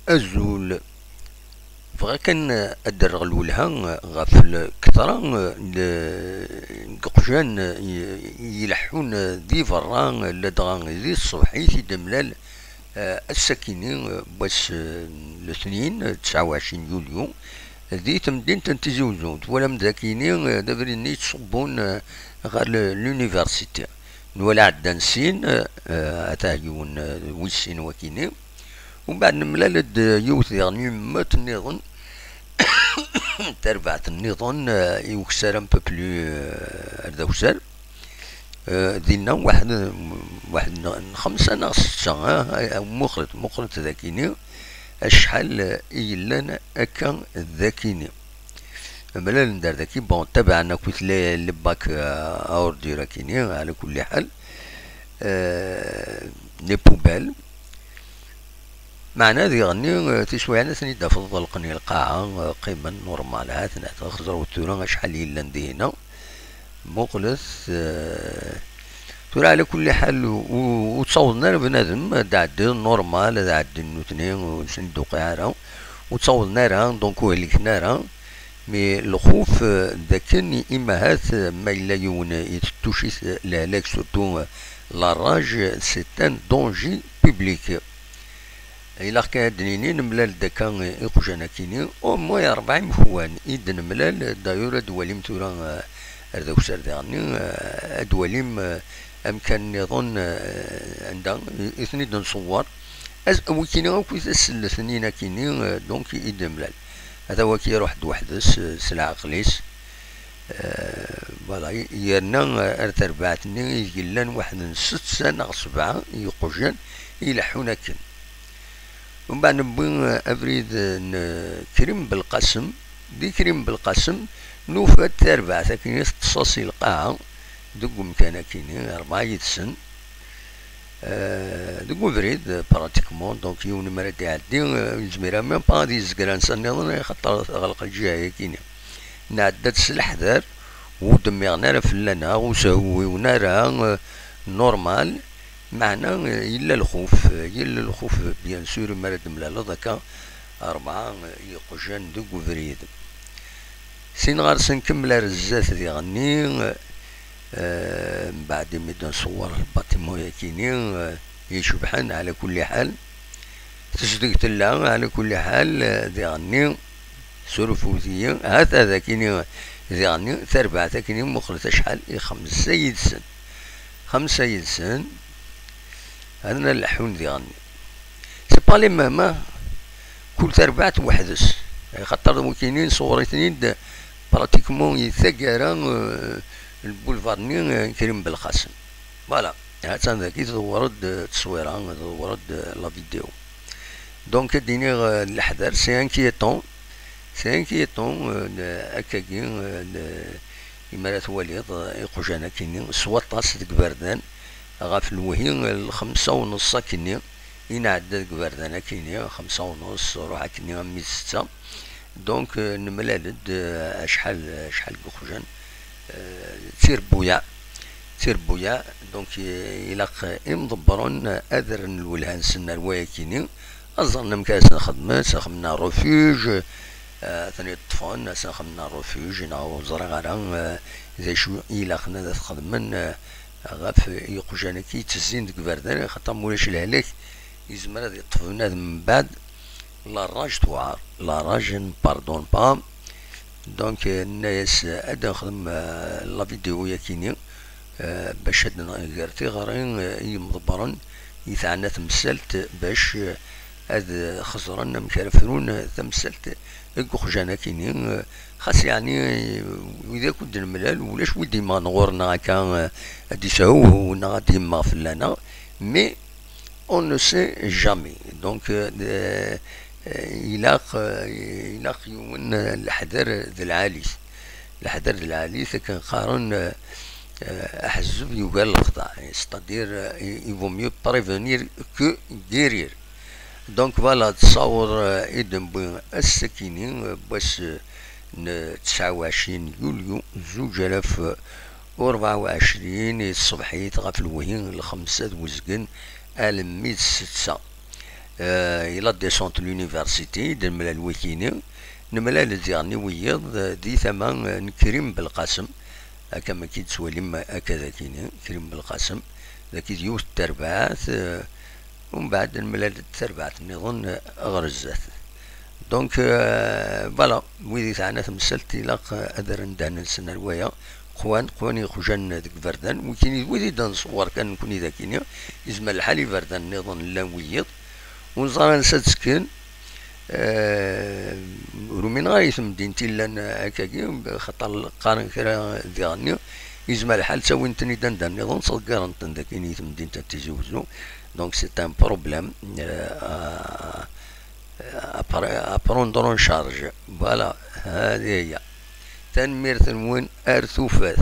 أزول بغا كان أدرغ الولها غاف الكثرة ققجان يلحون ذي فران لدغان ذي الصبحي في دملال السكيني بس الاثنين 29 يوليو ذي تمدين تنتزوزون ولا مذاكيني دابريني تصبون غير لونيفرسيتي ولا عدان سين أتايون ويسين وكيني ومن بعد نملال يوث يعني مات النظام تربعت النظام يكسر ان بو بلو اردوسر دينا واحد 5 ناقص 6 مخلط ذاكيني اشحال يلان اكا ذاكيني ملال ندار ذاكي بون تبعنا كويت لباك اوردي راكيني على كل حال لي بوبال معنا ذي غني تسوي عنا ثاني دا فضل قني القاعة قيمة نورمال هاتنا تخزر وتورا شحال يلان دينا مقلس تورا على كل حال وتصورنا بنادم دعد نورمال دعد النوتنين وسندو قاعرة وتصورنا راه دونك وليكنا راه مي الخوف ذاك إما هات ما إلا يون يتوشي لهلاك سورتو لاراج سي ان دونجي بوبليك إلا كان دنينين ملال داكا إقجانا كيني أو موي 4 مفوان إذن ملال دايورا دواليم تورا أرداو سرداني دواليم أمكان نظن عندها إثني دون صور وكيني أوكي السنين كيني دونك إذن ملال هذا هو كي يروح وحدس سلعة قليس فوالا يرنا أرتربعتني يجلان واحد 6 سنة 7 يقجان يلحونا كن ومن بعد نبغي أفريد كريم بالقسم دي كريم بالقسم نوفا تربع ثاكيني تصاصي القاعة دقو مكانا كيني 4 يدسن دقو فريد براتيكمون دونك يوني مرات يعدي يزميرا ميم با دي زكران سنظن خاطر غلق الجاية كيني نعدد الحذر ودميغنا فلانا وسويونا راه نورمال معنا إلا الخوف بيان سور مرد ملالا ذاكا 4 يقجان دقو فريد سين غار سنكمل رزات دي غني بعد ميدا نصور الباتيمون ياكيني يشبحن على كل حال تصدقت الله على كل حال دي غني سورفوزية هذا ذاكيني دي غني تربع ذاكيني مخلص شحال 5 يدسن هذا اللحون ذي غني سي با لي ماما كل تربعت وحدس خاطر كاينين صورتين براتيكمون يتسكر البولفارني كريم بالقاسم فوالا هذا ذاك تدورد التصويره تدورد لا فيديو دونك ديني الحذر سي انكيتون هكاكي إمارات وليد يقجانا كيني سواطاس ديك بردان غاف الوهي 5:30 كيني ينعدى ديك بردان كيني 5:30 روح كيني 6 دونك نملالد شحال قجان تير بويا دونك إلاق مضبرون أذر الولهان سنة رواية كيني أظن مكاس نخدمت سخمنا روفيج ثاني الطفون سخمنا روفيج ناو زرغارا إذا شو إلاق نادا تخدمن غاف يقجانا كي تزين ديك بردان خاطر مولاش الهلاك يزمر هاد يطفون هاد من بعد لاراج توعر لاراج باردون با دونك الناس أدا نخدم لا فيديو ياكيني باش هاد غيرتي غارين يمضبرن يثعنا تمثلت باش هاد خزرنا مكرفرون تمثلت قخجانا كيني خاص يعني إذا كنت نملال ولاش ودي ما نغورنا هكا هادي سهوه غادي ما فلانا مي اون نو سي جامي دونك إلاق يون الحذر ذي العالي كنقارن أحزب يقال الخطأ ستادير يفو ميو بريفونير كو غيرير دونك فوالا تصور إذن بوين السكيني باش 29 يوليو 2024 الصبحية غاف الوهين 5 وزقن 1600 إلى ديسونت لونيفرسيتي نملا الويكيني نملا لزيغني ويض دي ثمان نكريم بالقاسم هكا ما كيتسوالي هكذا كيني كريم بالقاسم ذاك يوث التربعات ومن بعد نملا التربعات نظن غرزات دونك فوالا ويدي تاعنا تمثلت إلا أدر ندان السنة الوايا قواني خجان ديك فردان وكيني ويدي دان صور كان نكون إذا كيني يزمل الحالي فردان نظن لا ويض ونزار نساد سكن رومين غايث مدينتي لان هكاكي خاطر قارن كرا ديالني يزمل الحال تساوي نتني دندن نظن صدقار نتن داكيني مدينة تيزوزو دونك سي ان بروبليم ابروندر اون شارج فوالا هذه هي تنمير تنوين ارثوفات.